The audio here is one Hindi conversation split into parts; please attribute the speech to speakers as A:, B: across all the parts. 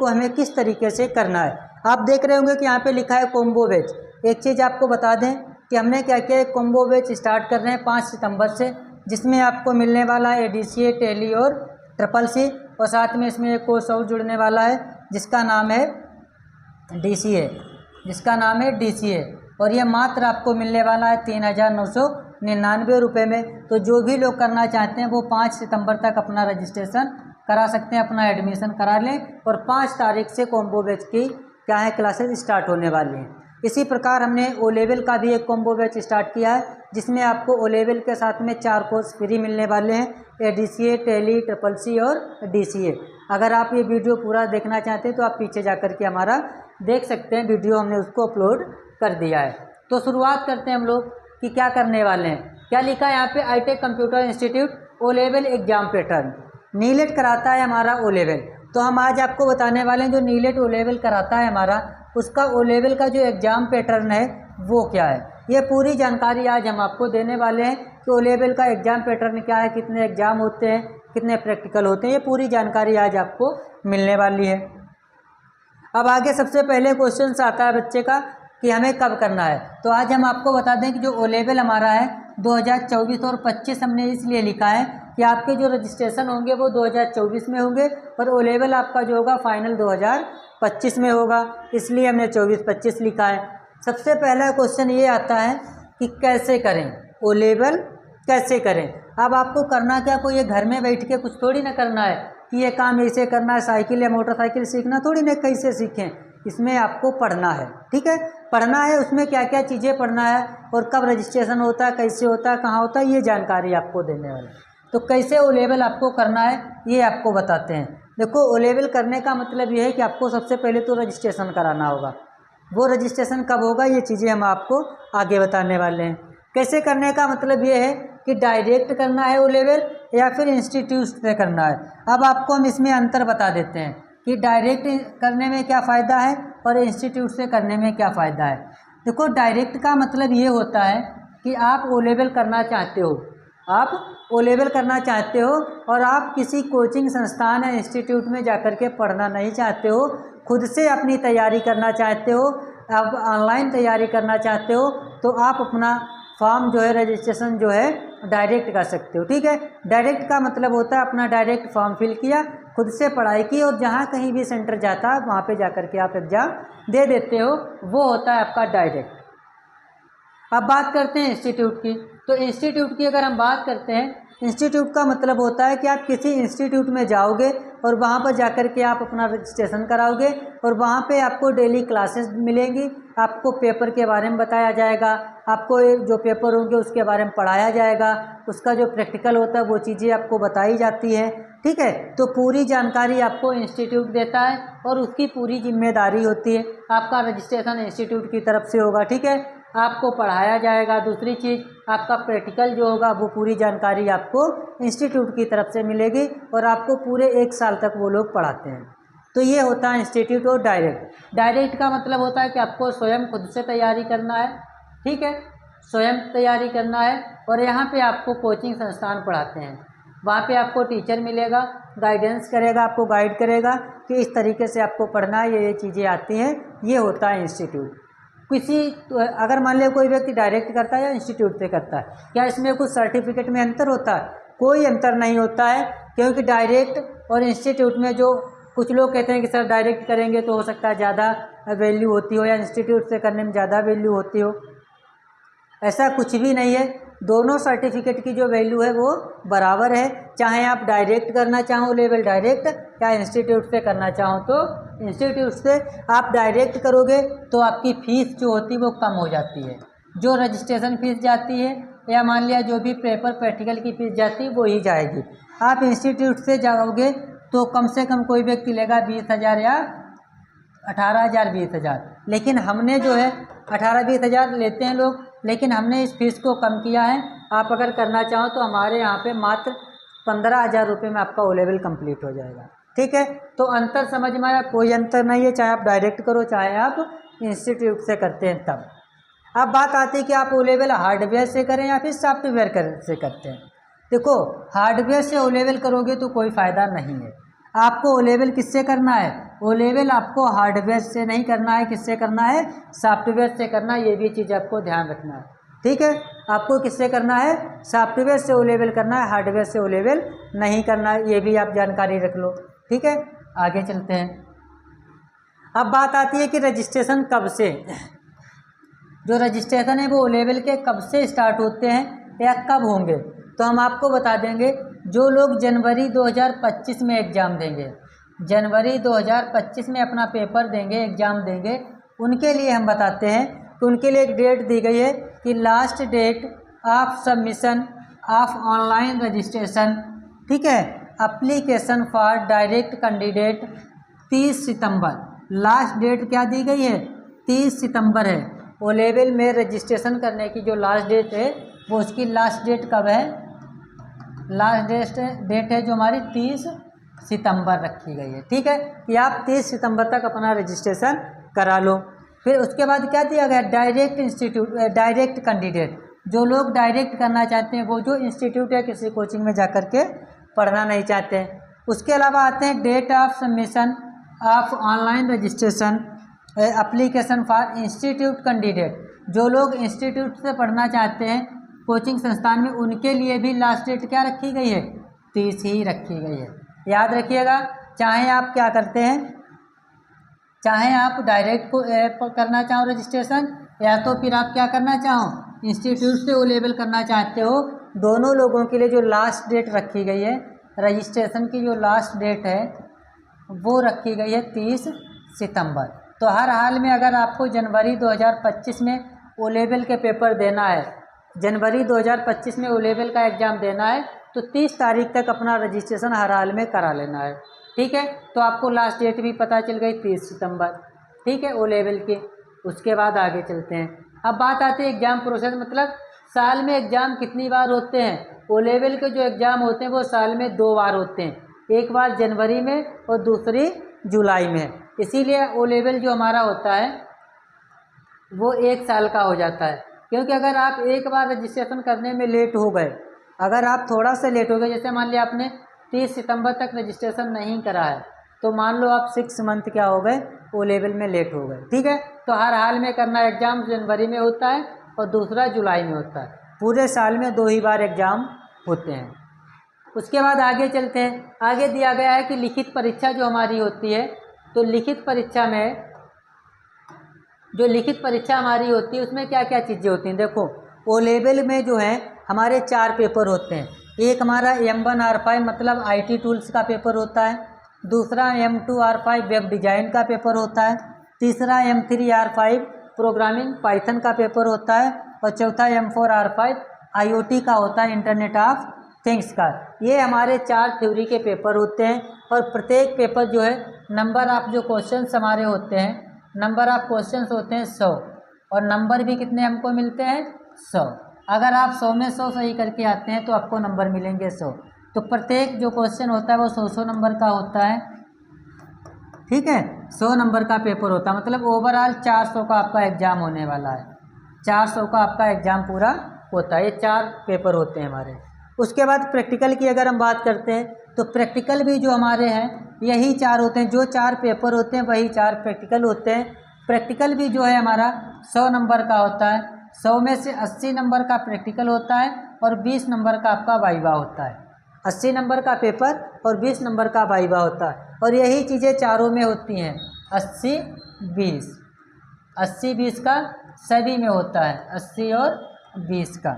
A: को हमें किस तरीके से करना है। आप देख रहे होंगे कि यहाँ पे लिखा है कॉम्बो बैच। एक चीज़ आपको बता दें कि हमने क्या किया है, कॉम्बो बैच स्टार्ट कर रहे हैं 5 सितंबर से, जिसमें आपको मिलने वाला है ADCA, टैली और CCC, और साथ में इसमें एक कोर्स और जुड़ने वाला है जिसका नाम है DCA, और ये मात्र आपको मिलने वाला है 3,999 रुपये में। तो जो भी लोग करना चाहते हैं वो 5 सितंबर तक अपना रजिस्ट्रेशन करा सकते हैं, अपना एडमिशन करा लें, और 5 तारीख से कॉम्बो बैच की क्या है क्लासेस स्टार्ट होने वाली हैं। इसी प्रकार हमने ओ लेवल का भी एक कॉम्बो बैच स्टार्ट किया है, जिसमें आपको ओ लेवल के साथ में 4 कोर्स फ्री मिलने वाले हैं, ADCA, टैली, CCC और DCA। अगर आप ये वीडियो पूरा देखना चाहते हैं तो आप पीछे जा कर के हमारा देख सकते हैं, वीडियो हमने उसको अपलोड कर दिया है। तो शुरुआत करते हैं हम लोग कि क्या करने वाले हैं। क्या लिखा है यहाँ पे, ITech computer institute O level exam pattern. NIELIT कराता है हमारा ओ लेवल, तो हम आज आपको बताने वाले हैं जो नीलेट ओ लेवल कराता है हमारा, उसका ओ लेवल का जो एग्ज़ाम पैटर्न है वो क्या है। ये पूरी जानकारी आज हम आपको देने वाले हैं कि ओ लेवल का एग्ज़ाम पैटर्न क्या है, कितने एग्ज़ाम होते हैं, कितने प्रैक्टिकल होते हैं, ये पूरी जानकारी आज आपको मिलने वाली है। अब आगे सबसे पहले क्वेश्चन आता है बच्चे का कि हमें कब करना है। तो आज हम आपको बता दें कि जो ओ लेवल हमारा है 2024 और 25 हमने इसलिए लिखा है कि आपके जो रजिस्ट्रेशन होंगे वो 2024 में होंगे, और ओ लेवल आपका जो होगा फाइनल 2025 में होगा, इसलिए हमने 24-25 लिखा है। सबसे पहला क्वेश्चन ये आता है कि कैसे करें ओ लेवल, कैसे करें। अब आपको करना क्या, कोई ये घर में बैठ के कुछ थोड़ी ना करना है कि ये काम ऐसे करना है, साइकिल या मोटरसाइकिल सीखना थोड़ी ना, कैसे सीखें, इसमें आपको पढ़ना है। ठीक है, पढ़ना है, उसमें क्या क्या चीज़ें पढ़ना है और कब रजिस्ट्रेशन होता है, कैसे होता है, कहाँ होता है, ये जानकारी आपको देने वाले। तो कैसे ओ लेवल आपको करना है ये आपको बताते हैं। देखो, ओ लेवल करने का मतलब ये है कि आपको सबसे पहले तो रजिस्ट्रेशन कराना होगा। वो रजिस्ट्रेशन कब होगा ये चीज़ें हम आपको आगे बताने वाले हैं। कैसे करने का मतलब ये है कि डायरेक्ट करना है ओ लेवल या फिर इंस्टीट्यूट से करना है। अब आपको हम इसमें अंतर बता देते हैं कि डायरेक्ट करने में क्या फ़ायदा है और इंस्टीट्यूट से करने में क्या फ़ायदा है। देखो, डायरेक्ट का मतलब ये होता है कि आप ओ लेवल करना चाहते हो, आप ओ लेवल करना चाहते हो और आप किसी कोचिंग संस्थान या इंस्टीट्यूट में जाकर के पढ़ना नहीं चाहते हो, खुद से अपनी तैयारी करना चाहते हो, आप ऑनलाइन तैयारी करना चाहते हो, तो आप अपना फॉर्म जो है, रजिस्ट्रेशन जो है डायरेक्ट कर सकते हो। ठीक है, डायरेक्ट का मतलब होता है अपना डायरेक्ट फॉर्म फिल किया, खुद से पढ़ाई की, और जहाँ कहीं भी सेंटर जाता है वहाँ पे जाकर के आप एग्ज़ाम दे देते हो, वो होता है आपका डायरेक्ट। अब बात करते हैं इंस्टीट्यूट की। तो इंस्टीट्यूट की अगर हम बात करते हैं, इंस्टीट्यूट का मतलब होता है कि आप किसी इंस्टीट्यूट में जाओगे और वहाँ पर जाकर के आप अपना रजिस्ट्रेशन कराओगे, और वहाँ पे आपको डेली क्लासेस मिलेंगी, आपको पेपर के बारे में बताया जाएगा, आपको जो पेपर होंगे उसके बारे में पढ़ाया जाएगा, उसका जो प्रैक्टिकल होता है वो चीज़ें आपको बताई जाती हैं। ठीक है, तो पूरी जानकारी आपको इंस्टीट्यूट देता है और उसकी पूरी जिम्मेदारी होती है, आपका रजिस्ट्रेशन इंस्टीट्यूट की तरफ से होगा। ठीक है, आपको पढ़ाया जाएगा। दूसरी चीज़, आपका प्रैक्टिकल जो होगा वो पूरी जानकारी आपको इंस्टीट्यूट की तरफ से मिलेगी, और आपको पूरे 1 साल तक वो लोग पढ़ाते हैं। तो ये होता है इंस्टीट्यूट। और डायरेक्ट का मतलब होता है कि आपको स्वयं खुद से तैयारी करना है। ठीक है, स्वयं तैयारी करना है, और यहाँ पे आपको कोचिंग संस्थान पढ़ाते हैं, वहाँ पे आपको टीचर मिलेगा, गाइडेंस करेगा, आपको गाइड करेगा कि इस तरीके से आपको पढ़ना है, ये चीज़ें आती हैं, ये होता है इंस्टीट्यूट। अगर मान लिया कोई व्यक्ति डायरेक्ट करता है या इंस्टीट्यूट से करता है, क्या इसमें कुछ सर्टिफिकेट में अंतर होता है? कोई अंतर नहीं होता है, क्योंकि डायरेक्ट और इंस्टीट्यूट में जो कुछ लोग कहते हैं कि सर डायरेक्ट करेंगे तो हो सकता है ज़्यादा वैल्यू होती हो, या इंस्टीट्यूट से करने में ज़्यादा वैल्यू होती हो, ऐसा कुछ भी नहीं है। दोनों सर्टिफिकेट की जो वैल्यू है वो बराबर है, चाहे आप डायरेक्ट करना चाहो लेवल डायरेक्ट, या इंस्टीट्यूट से करना चाहो तो इंस्टीट्यूट से। आप डायरेक्ट करोगे तो आपकी फ़ीस जो होती है वो कम हो जाती है, जो रजिस्ट्रेशन फ़ीस जाती है या मान लिया जो भी पेपर प्रैक्टिकल की फ़ीस जाती है वो ही जाएगी। आप इंस्टीट्यूट से जाओगे तो कम से कम कोई व्यक्ति लेगा 20,000 या 18,000 20,000, लेकिन हमने जो है 18-20 हज़ार लेते हैं लोग, लेकिन हमने इस फीस को कम किया है। आप अगर करना चाहो तो हमारे यहाँ पे मात्र 15,000 रुपये में आपका ओ लेवल कंप्लीट हो जाएगा। ठीक है, तो अंतर समझ में आया? कोई अंतर नहीं है, चाहे आप डायरेक्ट करो चाहे आप इंस्टीट्यूट से करते हैं तब। अब बात आती है कि आप ओ लेवल हार्डवेयर से करें या फिर सॉफ्टवेयर से करते हैं। देखो, हार्डवेयर से ओ लेवल करोगे तो कोई फ़ायदा नहीं है। आपको ओ लेवल किससे करना है? ओ लेवल आपको हार्डवेयर से नहीं करना है, किससे करना है, सॉफ्टवेयर से करना है। ये भी चीज़ आपको ध्यान रखना है, ठीक है। आपको किससे करना है, सॉफ्टवेयर से ओ लेवल करना है, हार्डवेयर से ओ लेवल नहीं करना है। ये भी आप जानकारी रख लो, ठीक है। आगे चलते हैं। अब बात आती है कि रजिस्ट्रेशन कब से, जो रजिस्ट्रेशन है वो ओ लेवल के कब से स्टार्ट होते हैं या कब होंगे। तो हम आपको बता देंगे, जो लोग जनवरी 2025 में एग्ज़ाम देंगे, जनवरी 2025 में अपना पेपर देंगे, एग्ज़ाम देंगे, उनके लिए हम बताते हैं कि उनके लिए एक डेट दी गई है कि last date of submission of online registration, ठीक है, एप्लीकेशन फॉर डायरेक्ट कैंडिडेट 30 सितंबर। लास्ट डेट क्या दी गई है, 30 सितंबर है। ओ लेवल में रजिस्ट्रेशन करने की जो लास्ट डेट है वो उसकी लास्ट डेट कब है, लास्ट डेट है जो हमारी 30 सितंबर रखी गई है, ठीक है, कि आप 30 सितंबर तक अपना रजिस्ट्रेशन करा लो। फिर उसके बाद क्या दिया गया, डायरेक्ट कैंडिडेट, जो लोग डायरेक्ट करना चाहते हैं, वो जो इंस्टीट्यूट या किसी कोचिंग में जाकर के पढ़ना नहीं चाहते हैं। उसके अलावा आते हैं date of submission of online registration application for institute candidate, जो लोग इंस्टीट्यूट से पढ़ना चाहते हैं कोचिंग संस्थान में, उनके लिए भी लास्ट डेट क्या रखी गई है, 30 ही रखी गई है। याद रखिएगा, चाहे आप क्या करते हैं, चाहे आप डायरेक्ट को करना चाहो रजिस्ट्रेशन, या तो फिर आप क्या करना चाहो इंस्टीट्यूट से ओ लेवल करना चाहते हो, दोनों लोगों के लिए जो लास्ट डेट रखी गई है रजिस्ट्रेशन की, जो लास्ट डेट है वो रखी गई है 30 सितंबर। तो हर हाल में अगर आपको जनवरी 2025 में ओ लेवल के पेपर देना है, जनवरी 2025 में ओ लेवल का एग्ज़ाम देना है, तो 30 तारीख तक अपना रजिस्ट्रेशन हर हाल में करा लेना है, ठीक है। तो आपको लास्ट डेट भी पता चल गई 30 सितंबर, ठीक है, ओ लेवल की। उसके बाद आगे चलते हैं। अब बात आती है एग्ज़ाम प्रोसेस, मतलब साल में एग्ज़ाम कितनी बार होते हैं। ओ लेवल के जो एग्ज़ाम होते हैं वो साल में 2 बार होते हैं, एक बार जनवरी में और दूसरी जुलाई में। इसीलिए ओ लेवल जो हमारा होता है वो 1 साल का हो जाता है, क्योंकि अगर आप एक बार रजिस्ट्रेशन करने में लेट हो गए, अगर आप थोड़ा सा लेट हो गए, जैसे मान लिया आपने 30 सितंबर तक रजिस्ट्रेशन नहीं करा है, तो मान लो आप 6 मंथ क्या हो गए, ओ लेवल में लेट हो गए, ठीक है। तो हर हाल में करना, एग्ज़ाम जनवरी में होता है और दूसरा जुलाई में होता है, पूरे साल में 2 ही बार एग्ज़ाम होते हैं। उसके बाद आगे चलते हैं। आगे दिया गया है कि लिखित परीक्षा जो हमारी होती है, तो लिखित परीक्षा में, जो लिखित परीक्षा हमारी होती है उसमें क्या क्या चीज़ें होती हैं। देखो, ओ लेवल में जो है हमारे 4 पेपर होते हैं। एक हमारा M1R5 मतलब IT टूल्स का पेपर होता है, दूसरा M2R5 वेब डिज़ाइन का पेपर होता है, तीसरा M3R5 प्रोग्रामिंग पाइथन का पेपर होता है, और चौथा M4R5 IoT का होता है, इंटरनेट ऑफ थिंग्स का। ये हमारे 4 थ्योरी के पेपर होते हैं, और प्रत्येक पेपर जो है नंबर ऑफ जो क्वेश्चंस हमारे होते हैं, नंबर ऑफ क्वेश्चंस होते हैं 100, और नंबर भी कितने हमको मिलते हैं 100। अगर आप 100 में 100 सही करके आते हैं तो आपको नंबर मिलेंगे 100। तो प्रत्येक जो क्वेश्चन होता है वो 100 नंबर का होता है, ठीक है, 100 नंबर का पेपर होता है। मतलब ओवरऑल 400 का आपका एग्ज़ाम होने वाला है, 400 का आपका एग्ज़ाम पूरा होता है। ये 4 पेपर होते हैं हमारे। उसके बाद प्रैक्टिकल की अगर हम बात करते हैं, तो प्रैक्टिकल भी जो हमारे हैं यही 4 होते हैं, जो 4 पेपर होते हैं वही 4 प्रैक्टिकल होते हैं। प्रैक्टिकल भी जो है हमारा 100 नंबर का होता है, 100 में से 80 नंबर का प्रैक्टिकल होता है और 20 नंबर का आपका वाइवा होता है। 80 नंबर का पेपर और 20 नंबर का वाइवा होता है, और यही चीज़ें चारों में होती हैं, 80-20, 80-20 का सभी में होता है, 80 और 20 का,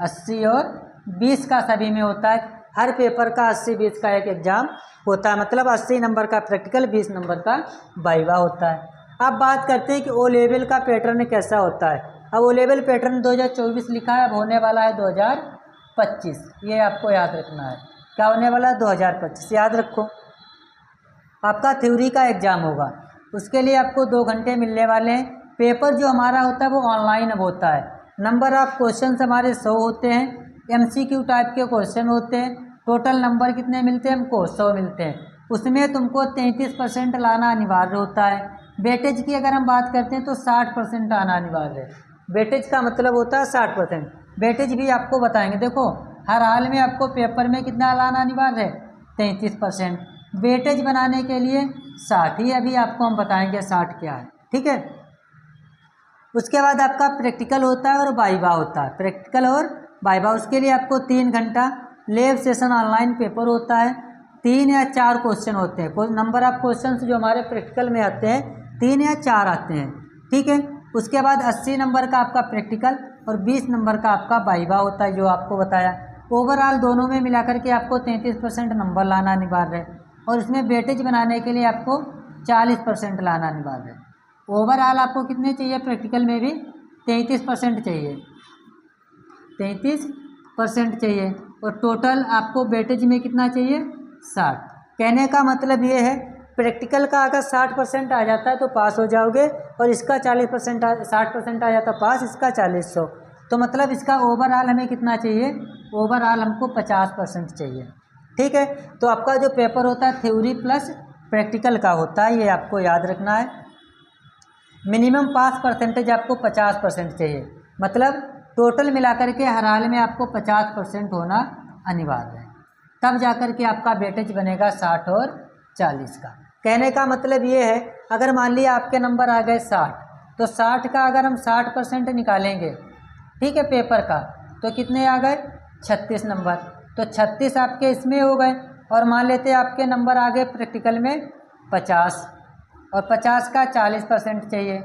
A: 80 और 20 का सभी में होता है। हर पेपर का 80-20 का एक एग्ज़ाम होता है, मतलब 80 नंबर का प्रैक्टिकल, 20 नंबर का वाइवा होता है। अब बात करते हैं कि ओ लेवल का पैटर्न कैसा होता है। अब ओ लेवल पैटर्न 2024 लिखा है, अब होने वाला है 2025, ये आपको याद रखना है। क्या होने वाला है 2025, याद रखो। आपका थ्योरी का एग्ज़ाम होगा, उसके लिए आपको 2 घंटे मिलने वाले हैं। पेपर जो हमारा होता है वो ऑनलाइन अब होता है। नंबर ऑफ क्वेश्चन हमारे 100 होते हैं, MCQ टाइप के क्वेश्चन होते हैं। टोटल नंबर कितने मिलते हैं हमको, 100 मिलते हैं। उसमें तुमको 33% लाना अनिवार्य होता है। वेटेज की अगर हम बात करते हैं तो 60% आना अनिवार्य है। वेटेज का मतलब होता है 60%। वेटेज भी आपको बताएंगे। देखो, हर हाल में आपको पेपर में कितना लाना अनिवार्य है, 33%। वेटेज बनाने के लिए 60 ही अभी आपको हम बताएंगे 60 क्या है, ठीक है। उसके बाद आपका प्रैक्टिकल होता है और वाइवा होता है, प्रैक्टिकल और वाइवा। उसके लिए आपको 3 घंटा लैब सेशन ऑनलाइन पेपर होता है, 3 या 4 क्वेश्चन होते हैं। कोई नंबर ऑफ क्वेश्चन जो हमारे प्रैक्टिकल में आते हैं 3 या 4 आते हैं, ठीक है। उसके बाद 80 नंबर का आपका प्रैक्टिकल और 20 नंबर का आपका वाइवा होता है, जो आपको बताया। ओवरऑल दोनों में मिलाकर के आपको 33% नंबर लाना अनिवार्य है, और इसमें वेटेज बनाने के लिए आपको 40% लाना अनिवार्य है। ओवरऑल आपको कितने चाहिए, प्रैक्टिकल में भी 33% चाहिए, 33% चाहिए, और टोटल आपको वेटेज में कितना चाहिए, 60। कहने का मतलब ये है, प्रैक्टिकल का अगर 60% आ जाता है तो पास हो जाओगे, और इसका 40% 60% आ जाता है पास, इसका 40। तो मतलब इसका ओवरऑल हमें कितना चाहिए, ओवरऑल हमको 50% चाहिए, ठीक है। तो आपका जो पेपर होता है थ्योरी प्लस प्रैक्टिकल का होता है, ये आपको याद रखना है। मिनिमम पास परसेंटेज आपको 50% चाहिए, मतलब टोटल मिलाकर के हर हाल में आपको 50% होना अनिवार्य है, तब जाकर के आपका वेटेज बनेगा 60 और 40 का। कहने का मतलब ये है, अगर मान लिया आपके नंबर आ गए 60, तो 60 का अगर हम 60% निकालेंगे, ठीक है, पेपर का, तो कितने आ गए, 36 नंबर। तो 36 आपके इसमें हो गए, और मान लेते हैं आपके नंबर आ गए प्रैक्टिकल में 50, और 50 का 40% चाहिए,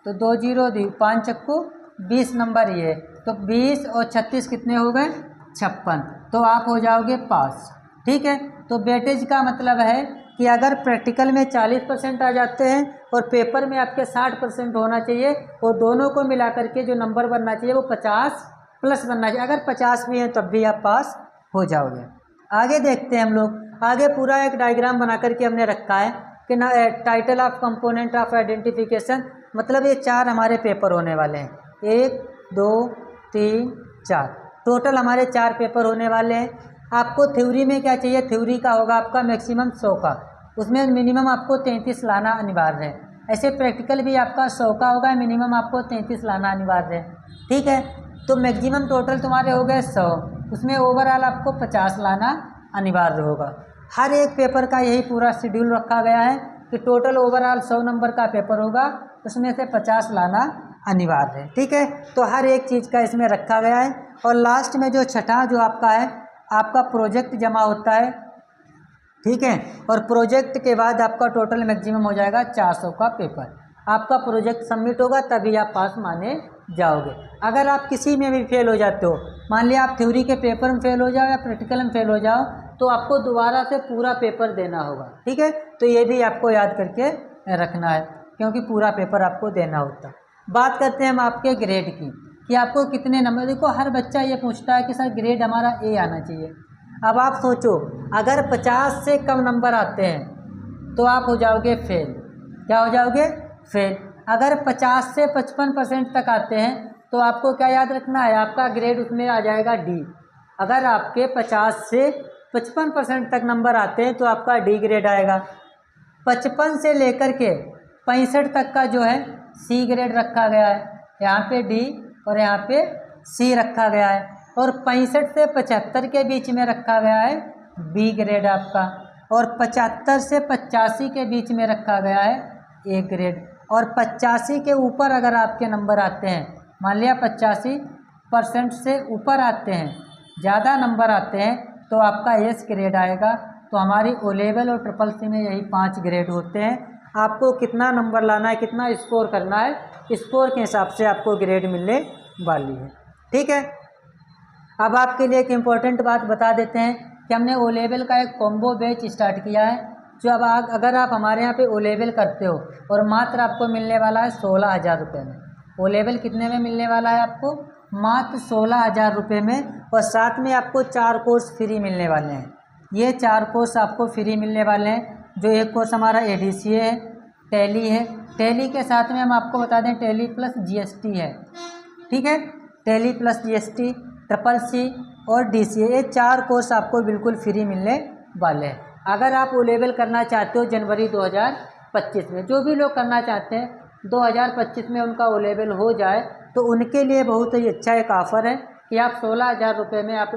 A: तो 2 0 दी 5 चक्कू 20 नंबर ये, तो 20 और 36 कितने हो गए, 56। तो आप हो जाओगे पास, ठीक है। तो वेटेज का मतलब है कि अगर प्रैक्टिकल में 40% आ जाते हैं और पेपर में आपके 60% होना चाहिए, और दोनों को मिलाकर के जो नंबर बनना चाहिए वो 50 प्लस बनना चाहिए। अगर 50 भी है तब भी आप पास हो जाओगे। आगे देखते हैं हम लोग, आगे पूरा एक डायग्राम बना करके हमने रखा है कि ना title of component of identification, मतलब ये 4 हमारे पेपर होने वाले हैं, 1 2 3 4, टोटल हमारे 4 पेपर होने वाले हैं। आपको थ्योरी में क्या चाहिए, थ्योरी का होगा आपका मैक्सिमम 100 का, उसमें मिनिमम आपको 33 लाना अनिवार्य है। ऐसे प्रैक्टिकल भी आपका 100 का होगा, मिनिमम आपको 33 लाना अनिवार्य है, ठीक है। तो मैक्सिमम टोटल तुम्हारे हो गए 100, उसमें ओवरऑल आपको 50 लाना अनिवार्य होगा। हर एक पेपर का यही पूरा शेड्यूल रखा गया है कि टोटल ओवरऑल 100 नंबर का पेपर होगा, उसमें से 50 लाना अनिवार्य है, ठीक है। तो हर एक चीज़ का इसमें रखा गया है। और लास्ट में जो छठा जो आपका है, आपका प्रोजेक्ट जमा होता है, ठीक है। और प्रोजेक्ट के बाद आपका टोटल मैक्सिमम हो जाएगा 400 का पेपर। आपका प्रोजेक्ट सबमिट होगा तभी आप पास माने जाओगे। अगर आप किसी में भी फेल हो जाते हो, मान लिया आप थ्योरी के पेपर में फेल हो जाओ या प्रैक्टिकल में फेल हो जाओ, तो आपको दोबारा से पूरा पेपर देना होगा, ठीक है। तो ये भी आपको याद करके रखना है, क्योंकि पूरा पेपर आपको देना होता है। बात करते हैं हम आपके ग्रेड की, कि आपको कितने नंबर। देखो हर बच्चा ये पूछता है कि सर ग्रेड हमारा ए आना चाहिए। अब आप सोचो, अगर 50 से कम नंबर आते हैं तो आप हो जाओगे फेल। क्या हो जाओगे, फेल। अगर 50 से 55% तक आते हैं तो आपको क्या याद रखना है, आपका ग्रेड उसमें आ जाएगा डी। अगर आपके 50 से 55% तक नंबर आते हैं तो आपका डी ग्रेड आएगा। 55 से लेकर के 65 तक का जो है सी ग्रेड रखा गया है, यहाँ पे डी और यहाँ पे सी रखा गया है। और 65 से 75 के बीच में रखा गया है बी ग्रेड आपका, और 75 से 85 के बीच में रखा गया है ए ग्रेड। और 85 के ऊपर अगर आपके नंबर आते हैं, मान लिया 85% से ऊपर आते हैं, ज़्यादा नंबर आते हैं, तो आपका एस ग्रेड आएगा। तो हमारी ओ लेवल और ट्रिपल सी में यही 5 ग्रेड होते हैं। आपको कितना नंबर लाना है, कितना स्कोर करना है, स्कोर के हिसाब से आपको ग्रेड मिलने वाली है, ठीक है। अब आपके लिए एक इम्पॉर्टेंट बात बता देते हैं कि हमने ओ लेवल का एक कॉम्बो बैच स्टार्ट किया है। जो अब अगर आप हमारे यहाँ पे ओ लेवल करते हो, और मात्र आपको मिलने वाला है 16,000 रुपये में। ओ लेवल कितने में मिलने वाला है आपको, मात्र 16,000 रुपये में। और साथ में आपको 4 कोर्स फ्री मिलने वाले हैं। ये 4 कोर्स आपको फ्री मिलने वाले हैं। जो एक कोर्स हमारा ADCA है, टैली है, टैली के साथ में हम आपको बता दें टैली प्लस GST है, ठीक है। Tally plus GST, triple C और DCA, ये 4 कोर्स आपको बिल्कुल फ्री मिलने वाले हैं। अगर आप ओ लेवल करना चाहते हो जनवरी 2025 में, जो भी लोग करना चाहते हैं 2025 में उनका ओ लेवल हो जाए, तो उनके लिए बहुत ही अच्छा एक ऑफ़र है कि आप 16,000 रुपये में आप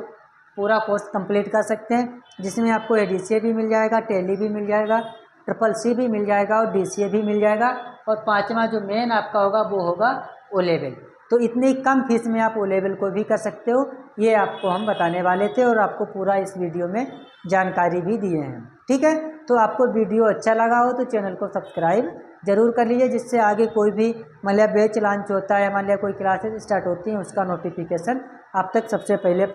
A: पूरा कोर्स कंप्लीट कर सकते हैं, जिसमें आपको ADCA भी मिल जाएगा, टैली भी मिल जाएगा, CCC भी मिल जाएगा और DCA भी मिल जाएगा। और पाँचवा जो मेन आपका होगा वो होगा O लेवल। तो इतनी कम फीस में आप O लेवल को भी कर सकते हो, ये आपको हम बताने वाले थे और आपको पूरा इस वीडियो में जानकारी भी दिए हैं। ठीक है, तो आपको वीडियो अच्छा लगा हो तो चैनल को सब्सक्राइब जरूर कर लीजिए, जिससे आगे कोई भी बैच लॉन्च होता है या कोई क्लासेस स्टार्ट होती हैं उसका नोटिफिकेशन आप तक सबसे पहले